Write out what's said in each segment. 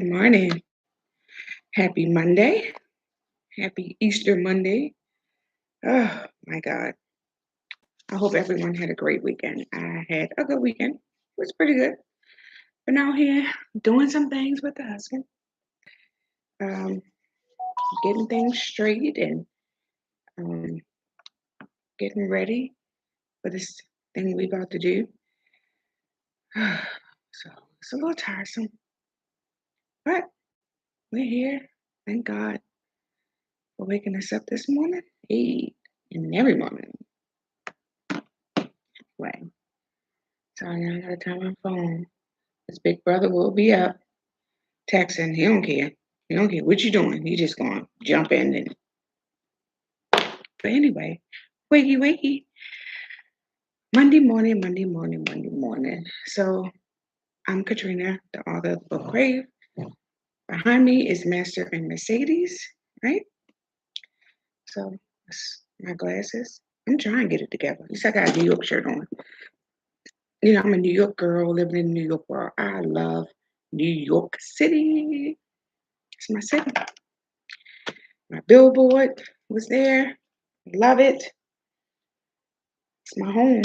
Good morning. Happy Monday. Happy Easter Monday. Oh my God. I hope everyone had a great weekend. I had a good weekend. It was pretty good. Been out here doing some things with the husband, um, getting things straight and um, getting ready for this thing we about to do. So it's a little tiresome, but we're here. Thank God for waking us up this morning. Hey, and every morning. Way. So now I gotta turn my phone. His big brother will be up texting. He don't care. He don't care what you doing. He just gonna jump in and but anyway, wakey wakey. Monday morning, Monday morning, Monday morning. So I'm Katrina, the author of the book Krave. Behind me is Master and Mercedes, right? So that's my glasses. I'm trying to get it together. At least I got a New York shirt on. You know, I'm a New York girl living in New York world. I love New York City. It's my city. My billboard was there. Love it. It's my home.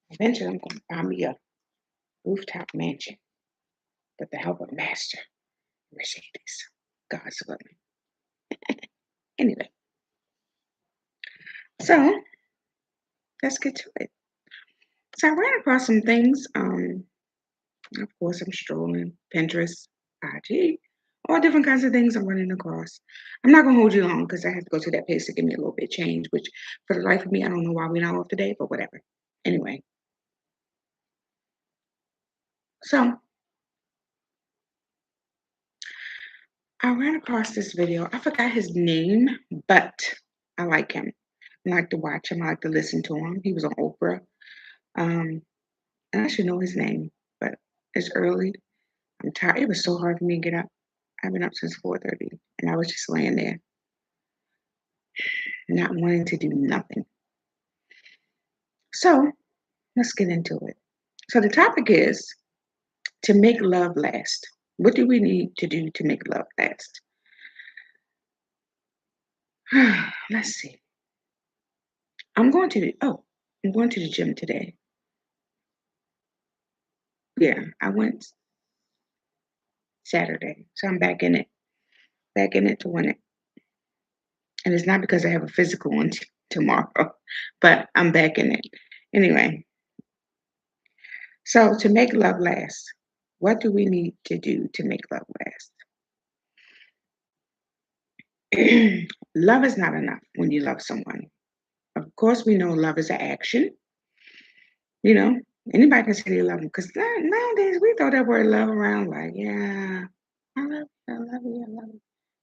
Eventually, I'm going to buy me a rooftop mansion with the help of Master Mercedes. God's willing. Anyway, so let's get to it. So I ran across some things. Of course, I'm strolling Pinterest, IG, all different kinds of things I'm running across. I'm not going to hold you long because I have to go to that page to give me a little bit of change, which for the life of me, I don't know why we're not off today, but whatever. Anyway, so I ran across this video. I forgot his name, but I like him. I like to watch him. I like to listen to him. He was on Oprah. Um, and I should know his name, but it's early. I'm tired. It was so hard for me to get up. I've been up since 4:30, and I was just laying there, not wanting to do nothing. So let's get into it. So the topic is to make love last. What do we need to do to make love last? Let's see. I'm going to the gym today. Yeah, I went Saturday. So I'm back in it to win it. And it's not because I have a physical one tomorrow, but I'm back in it. Anyway, so to make love last, what do we need to do to make love last? Love is not enough when you love someone. Of course, we know love is an action. You know, anybody can say they love them because nowadays we throw that word love around like, yeah, I love you, I love you, I love you.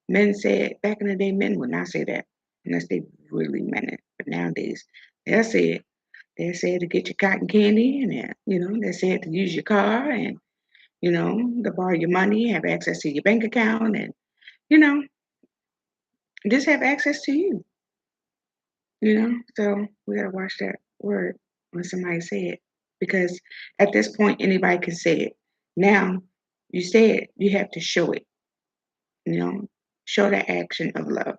Men say it back in the day, men would not say that unless they really meant it. But nowadays, they'll say it. They say it to get your cotton candy, and they say it to use your car, and to borrow your money, have access to your bank account, and you know, just have access to you. So we gotta watch that word when somebody say it because at this point anybody can say it. Now you say it, you have to show it. You know, show the action of love.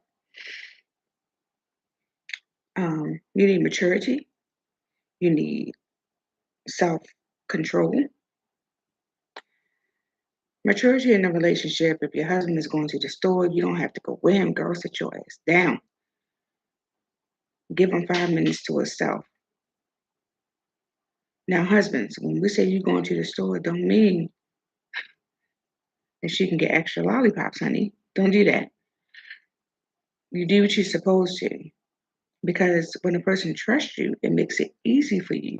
You need maturity. You need self control. Maturity in a relationship. If your husband is going to the store, you don't have to go with him. Girl, sit your ass down. Give him 5 minutes to himself. Now, husbands, when we say you're going to the store, it don't mean that she can get extra lollipops, honey. Don't do that. You do what you're supposed to. Because when a person trusts you, it makes it easy for you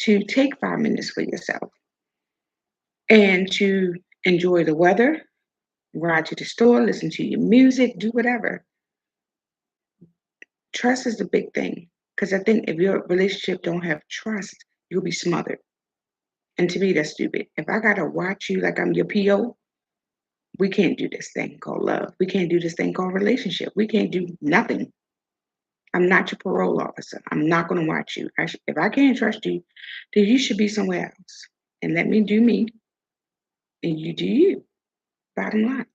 to take 5 minutes for yourself and to enjoy the weather, ride to the store, listen to your music, do whatever. Trust is the big thing. Because I think if your relationship don't have trust, you'll be smothered. And to me, that's stupid. If I gotta watch you like I'm your PO, we can't do this thing called love. We can't do this thing called relationship. We can't do nothing. I'm not your parole officer. I'm not going to watch you. If I can't trust you, then you should be somewhere else. And let me do me and you do you. Bottom line.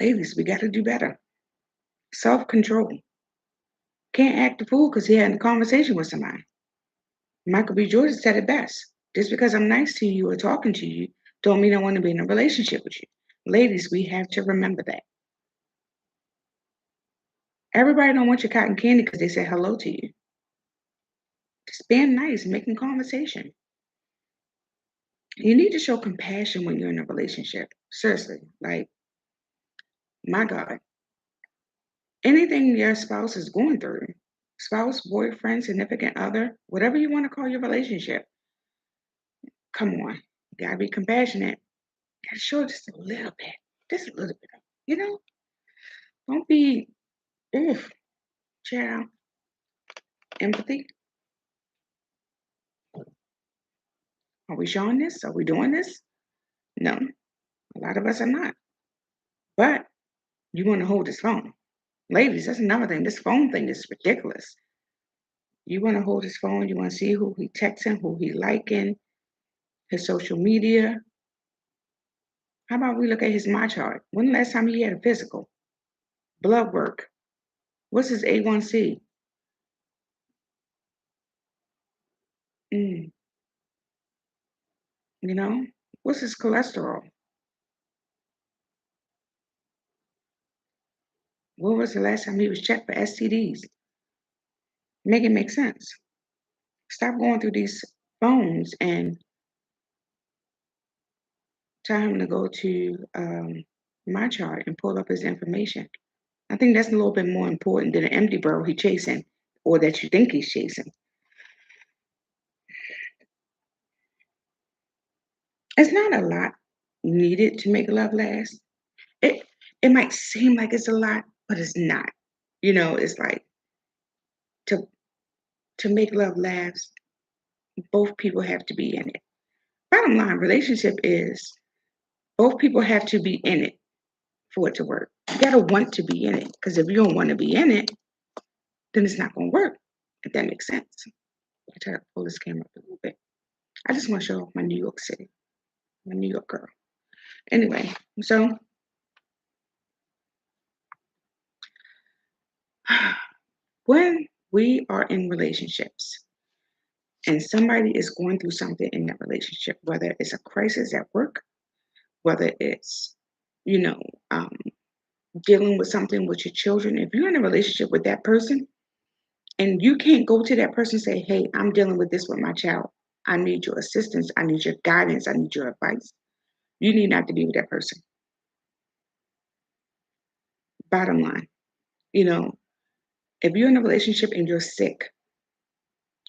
Ladies, we got to do better. Self control. Can't act a fool because he had a conversation with somebody. Michael B. Jordan said it best. Just because I'm nice to you or talking to you, don't mean I want to be in a relationship with you. Ladies, we have to remember that. Everybody don't want your cotton candy because they say hello to you. Just being nice, making conversation. You need to show compassion when you're in a relationship. Seriously, like, my God, anything your spouse is going through, spouse, boyfriend, significant other, whatever you want to call your relationship, come on. You gotta be compassionate. Gotta show just a little bit. Just a little bit. You know? Don't be oof, child. Empathy. Are we showing this? Are we doing this? No. A lot of us are not. But you want to hold his phone. Ladies, that's another thing. This phone thing is ridiculous. You want to hold his phone, you want to see who he texting, who he liking, his social media. How about we look at his my chart? When the last time he had a physical? Blood work. What's his A1C? Mm, you know? What's his cholesterol? When was the last time he was checked for STDs? Make it make sense. Stop going through these phones and tell him to go to my chart and pull up his information. I think that's a little bit more important than an empty barrel he's chasing or that you think he's chasing. It's not a lot needed to make love last. It it might seem like it's a lot, but it's not. It's like to to make love last, both people have to be in it. Bottom line, relationship is both people have to be in it for it to work. You gotta want to be in it. Because if you don't want to be in it, then it's not gonna work. If that makes sense. I try to pull this camera up a little bit. I just want to show off my New York City, my New York girl. Anyway, so when we are in relationships and somebody is going through something in that relationship, whether it's a crisis at work, whether it's, you know, um, dealing with something with your children, if you're in a relationship with that person and you can't go to that person and say, hey, I'm dealing with this with my child. I need your assistance. I need your guidance. I need your advice. You need not to be with that person. Bottom line, you know, if you're in a relationship and you're sick,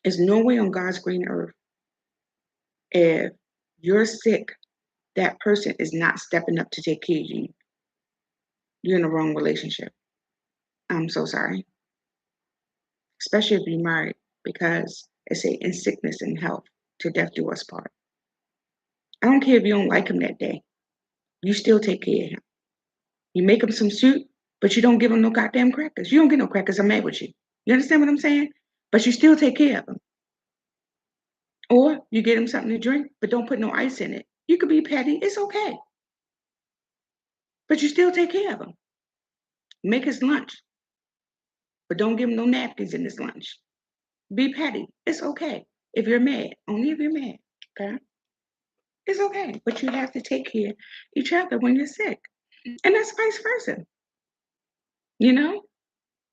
there's no way on God's green earth if you're sick, that person is not stepping up to take care of you. You're in the wrong relationship. I'm so sorry, especially if you're married, because it's a in sickness and health to death do us part. I don't care if you don't like him that day. You still take care of him. You make him some soup, but you don't give him no goddamn crackers. You don't get no crackers. I'm mad with you. You understand what I'm saying? But you still take care of him. Or you get him something to drink, but don't put no ice in it. You could be petty. It's okay. But you still take care of him. Make his lunch, but don't give him no napkins in his lunch. Be petty. It's okay. If you're mad, only if you're mad. Okay? It's okay. But you have to take care of each other when you're sick. And that's vice versa. You know?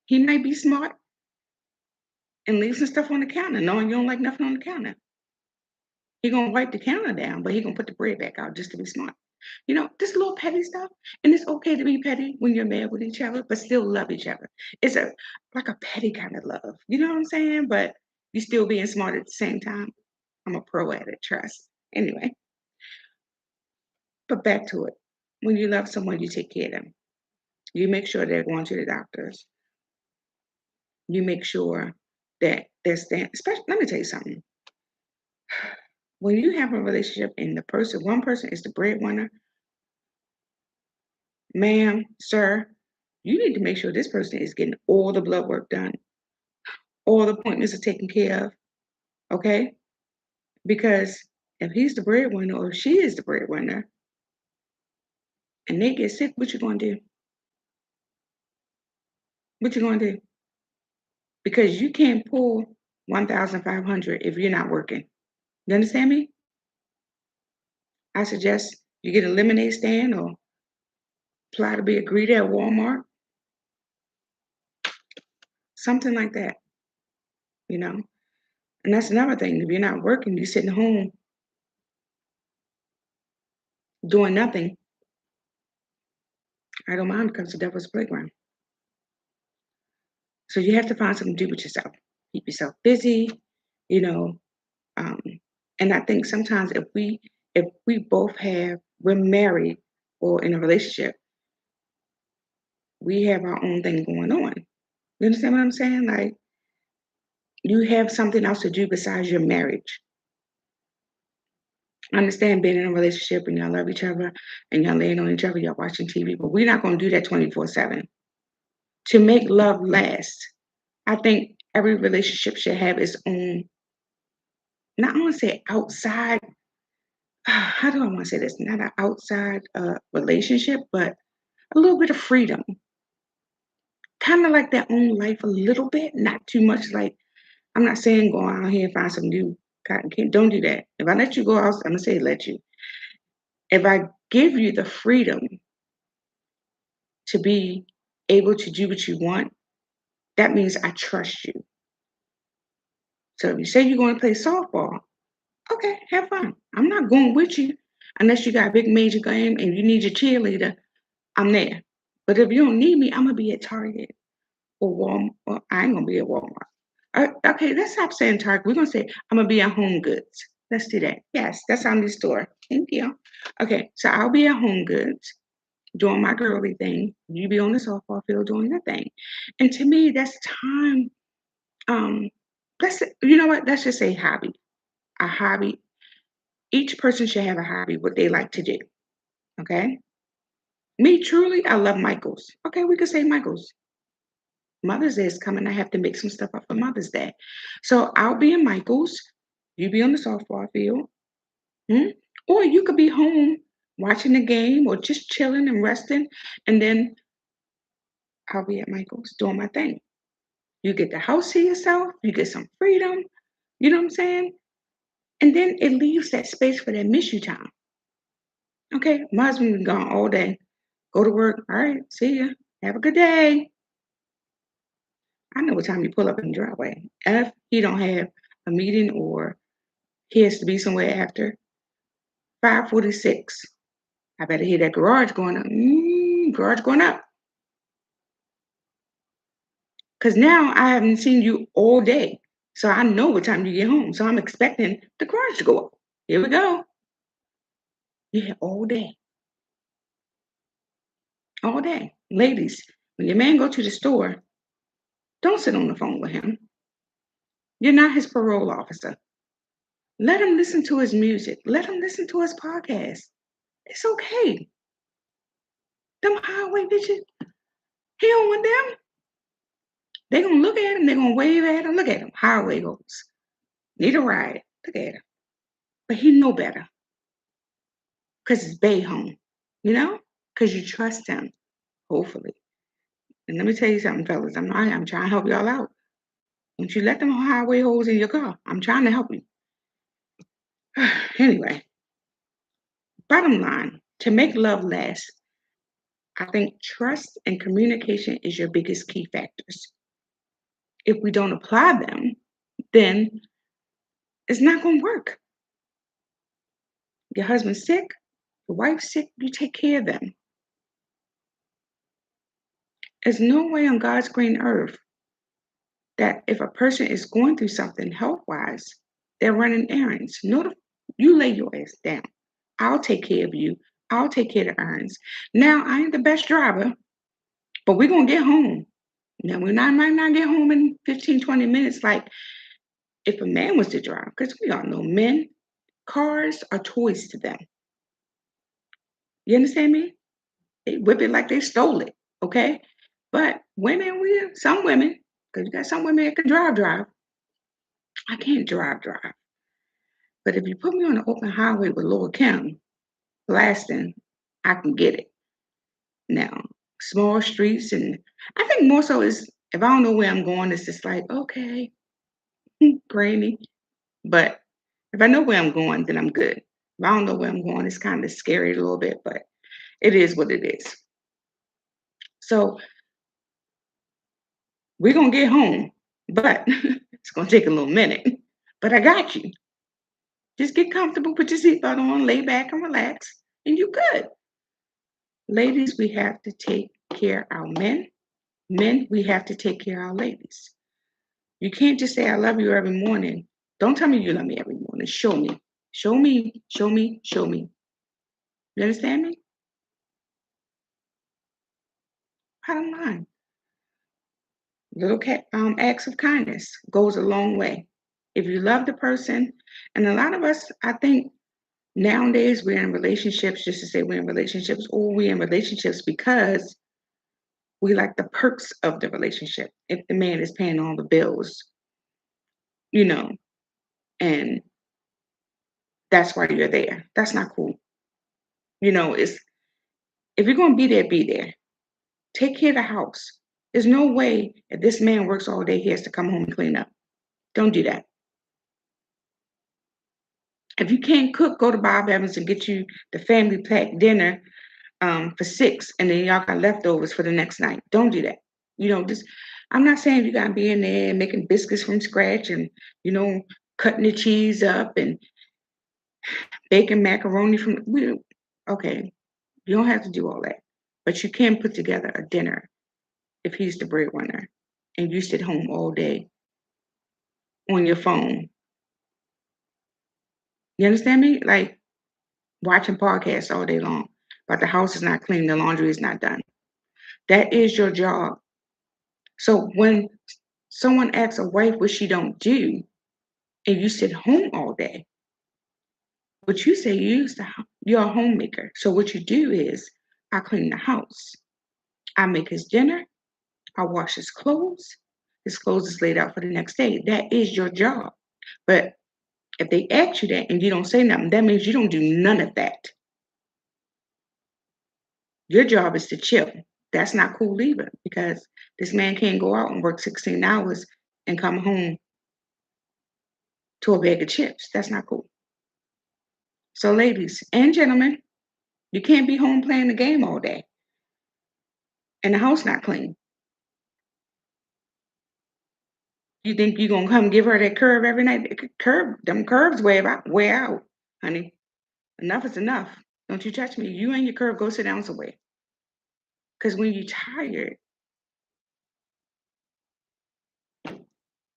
He might be smart and leave some stuff on the counter, knowing you don't like nothing on the counter. He gonna wipe the counter down, but he gonna put the bread back out just to be smart. This little petty stuff, and it's okay to be petty when you're mad with each other, but still love each other. It's a like a petty kind of love. You know what I'm saying? But you still being smart at the same time. I'm a pro at it, trust. Anyway, but back to it. When you love someone, you take care of them. You make sure they're going to the doctors. You make sure that they're staying. Especially, let me tell you something. When you have a relationship and one person is the breadwinner, ma'am, sir, you need to make sure this person is getting all the blood work done, all the appointments are taken care of, okay? Because if he's the breadwinner or if she is the breadwinner, and they get sick, what you gonna do? What you gonna do? Because you can't pull 1,500 if you're not working. You understand me? I suggest you get a lemonade stand or apply to be a greeter at Walmart, something like that, you know. And that's another thing. If you're not working, you're sitting home doing nothing. I don't mind comes to devil's playground. So you have to find something to do with yourself. Keep yourself busy, you know. Um, and I think sometimes if we both we're married or in a relationship, we have our own thing going on. You understand what I'm saying? Like you have something else to do besides your marriage. I understand being in a relationship and y'all love each other and y'all laying on each other, y'all watching TV, but we're not going to do that 24/7. To make love last, I think every relationship should have its own, not I want to say outside, how do I want to say this? Not an outside relationship, but a little bit of freedom. Kind of like their own life a little bit, not too much. Like, I'm not saying go out here and find some new cotton candy. Don't do that. If I let you go out, I'm going to say let you. If I give you the freedom to be able to do what you want, that means I trust you. So if you say you're going to play softball, okay, have fun. I'm not going with you unless you got a big major game and you need your cheerleader. I'm there. But if you don't need me, I'm gonna be at Target or Walmart. Or I ain't gonna be at Walmart. Okay, let's stop saying Target. We're gonna say I'm gonna be at Home Goods. Let's do that. Yes, that's our new store. Thank you. Okay, so I'll be at Home Goods doing my girly thing. You be on the softball field doing your thing. And to me, that's time. Um, you know what? Let's just say hobby. A hobby. Each person should have a hobby, what they like to do. Okay. Me truly, I love Michaels. Okay, we could say Michaels. Mother's Day is coming. I have to make some stuff up for Mother's Day. So I'll be in Michaels. You be on the softball field. Hmm? Or you could be home watching the game or just chilling and resting. And then I'll be at Michael's doing my thing. You get the house to yourself, you get some freedom, you know what I'm saying? And then it leaves that space for that miss you time. Okay, my husband been gone all day. Go to work. All right, see ya. Have a good day. I know what time you pull up in the driveway. If he don't have a meeting or he has to be somewhere after 5:46, I better hear that garage going up. Garage going up. Because now I haven't seen you all day. So I know what time you get home. So I'm expecting the garage to go up. Here we go. Yeah, all day. All day. Ladies, when your man go to the store, don't sit on the phone with him. You're not his parole officer. Let him listen to his music. Let him listen to his podcast. It's okay. Them highway bitches, he don't want them. They gonna look at him. They gonna wave at him. Look at him. Highway goes. Need a ride. Look at him. But he know better because it's Bay home. You know, because you trust him. Hopefully. And let me tell you something, fellas. I'm trying to help y'all out. Don't you let them highway holes in your car. I'm trying to help you. Anyway, bottom line, to make love last, I think trust and communication is your biggest key factors. If we don't apply them, then it's not going to work. Your husband's sick, your wife's sick, you take care of them. There's no way on God's green earth that if a person is going through something health wise, they're running errands. No, you lay your ass down. I'll take care of you. I'll take care of the errands. Now, I ain't the best driver, but we're going to get home. Now, might not get home in 15, 20 minutes like if a man was to drive, because we all know men, cars are toys to them. You understand me? They whip it like they stole it, okay? But some women, because you got some women that can drive. I can't drive. But if you put me on an open highway with Lord Kim blasting, I can get it. Now, small streets, and I think more so is if I don't know where I'm going, it's just like, okay, grainy. But if I know where I'm going, then I'm good. If I don't know where I'm going, it's kind of scary a little bit, but it is what it is. So we're gonna get home, but it's gonna take a little minute. But I got you. Just get comfortable, put your seatbelt on, lay back and relax, and you good. Ladies, we have to take care of our men. Men, we have to take care of our ladies. You can't just say I love you every morning. Don't tell me you love me every morning. Show me. Show me, show me, show me. You understand me? Bottom line. Acts of kindness goes a long way. If you love the person, and a lot of us, I think nowadays we're in relationships just to say we're in relationships, or we're in relationships because we like the perks of the relationship. If the man is paying all the bills, you know, and that's why you're there. That's not cool. It's if you're gonna be there. Take care of the house. There's no way if this man works all day, he has to come home and clean up. Don't do that. If you can't cook, go to Bob Evans and get you the family pack dinner for six, and then y'all got leftovers for the next night. Don't do that. Just I'm not saying you gotta be in there making biscuits from scratch and you know cutting the cheese up and baking macaroni from. Okay, you don't have to do all that, but you can put together a dinner if he's the breadwinner, and you sit home all day on your phone. You understand me? Like watching podcasts all day long, but the house is not clean, the laundry is not done. That is your job. So when someone asks a wife what she don't do, and you sit home all day, what you say you're a homemaker. So what you do is I clean the house, I make his dinner, I wash his clothes. His clothes is laid out for the next day. That is your job. But if they ask you that and you don't say nothing, that means you don't do none of that. Your job is to chill. That's not cool either because this man can't go out and work 16 hours and come home to a bag of chips. That's not cool. So, ladies and gentlemen, you can't be home playing the game all day and the house not clean. You think you're gonna come give her that curve every night? Them curves wear out, honey. Enough is enough. Don't you touch me. You and your curve go sit down somewhere. Because when you're tired,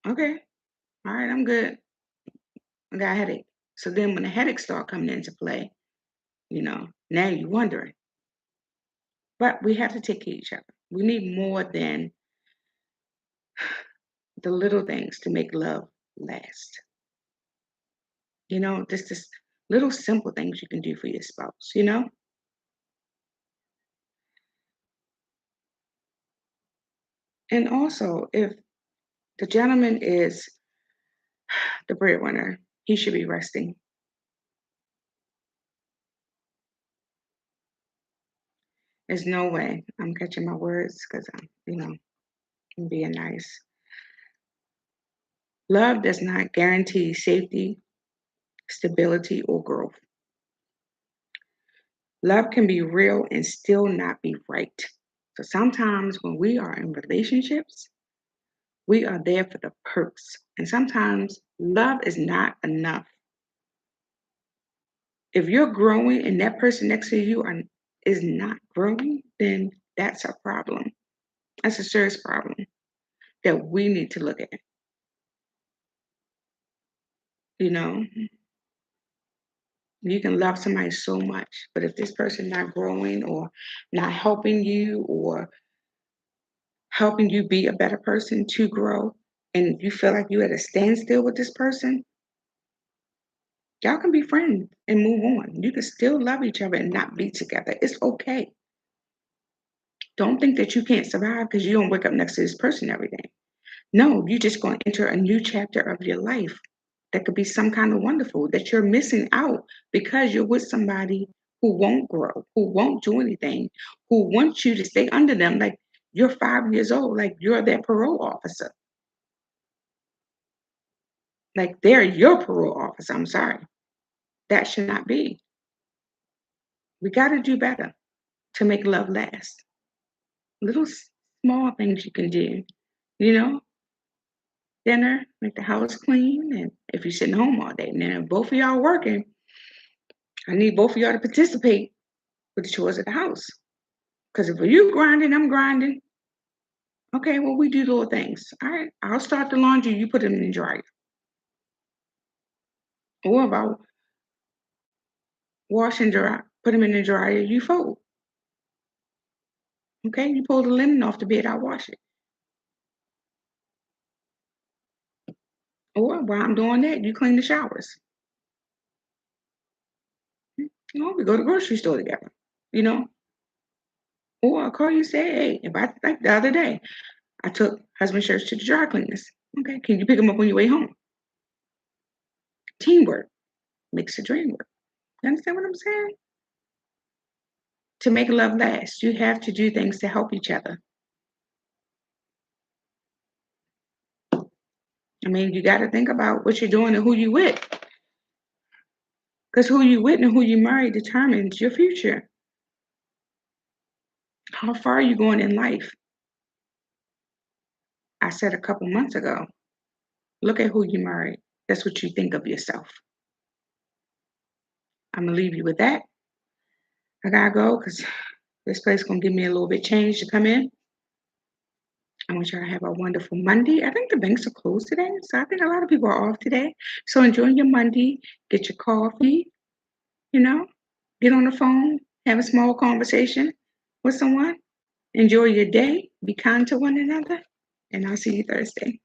okay, all right, I'm good. I got a headache. So then when the headaches start coming into play, now you're wondering. But we have to take care of each other. We need more than the little things to make love last. Just little simple things you can do for your spouse. And also, if the gentleman is the breadwinner, he should be resting. There's no way I'm catching my words because I'm being nice. Love does not guarantee safety, stability, or growth. Love can be real and still not be right. So sometimes when we are in relationships, we are there for the perks. And sometimes love is not enough. If you're growing and that person next to you is not growing, then that's a problem. That's a serious problem that we need to look at. You know, you can love somebody so much, but if this person not growing or not helping you or helping you be a better person to grow, and you feel like you at a standstill with this person, y'all can be friends and move on. You can still love each other and not be together. It's okay. Don't think that you can't survive because you don't wake up next to this person every day. No, you're just going to enter a new chapter of your life that could be some kind of wonderful that you're missing out because you're with somebody who won't grow, who won't do anything, who want you to stay under them like you're 5 years old, like you're their parole officer, like they're your parole officer. I'm sorry. That should not be. We got to do better to make love last. Little small things you can do, you know, dinner, make the house clean, and if you're sitting home all day, now if both of y'all working, I need both of y'all to participate with the chores of the house. Because if you grinding, I'm grinding. Okay, well, we do little things. All right, I'll start the laundry, you put it in the dryer. Or if I wash and dry, put them in the dryer, you fold. Okay, you pull the linen off the bed, I'll wash it. Or while I'm doing that, you clean the showers. We go to the grocery store together, you know? Or I'll call you and say, hey, if I like the other day, I took husband's shirts to the dry cleaners. Okay, can you pick them up on your way home? Teamwork makes the dream work. You understand what I'm saying? To make love last, you have to do things to help each other. I mean, you got to think about what you're doing and who you with. Because who you with and who you marry determines your future. How far are you going in life? I said a couple months ago, look at who you married. That's what you think of yourself. I'm going to leave you with that. I got to go because this place is going to give me a little bit change to come in. I want y'all to have a wonderful Monday. I think the banks are closed today, so I think a lot of people are off today. So enjoy your Monday. Get your coffee, you know, get on the phone, have a small conversation with someone. Enjoy your day. Be kind to one another. And I'll see you Thursday.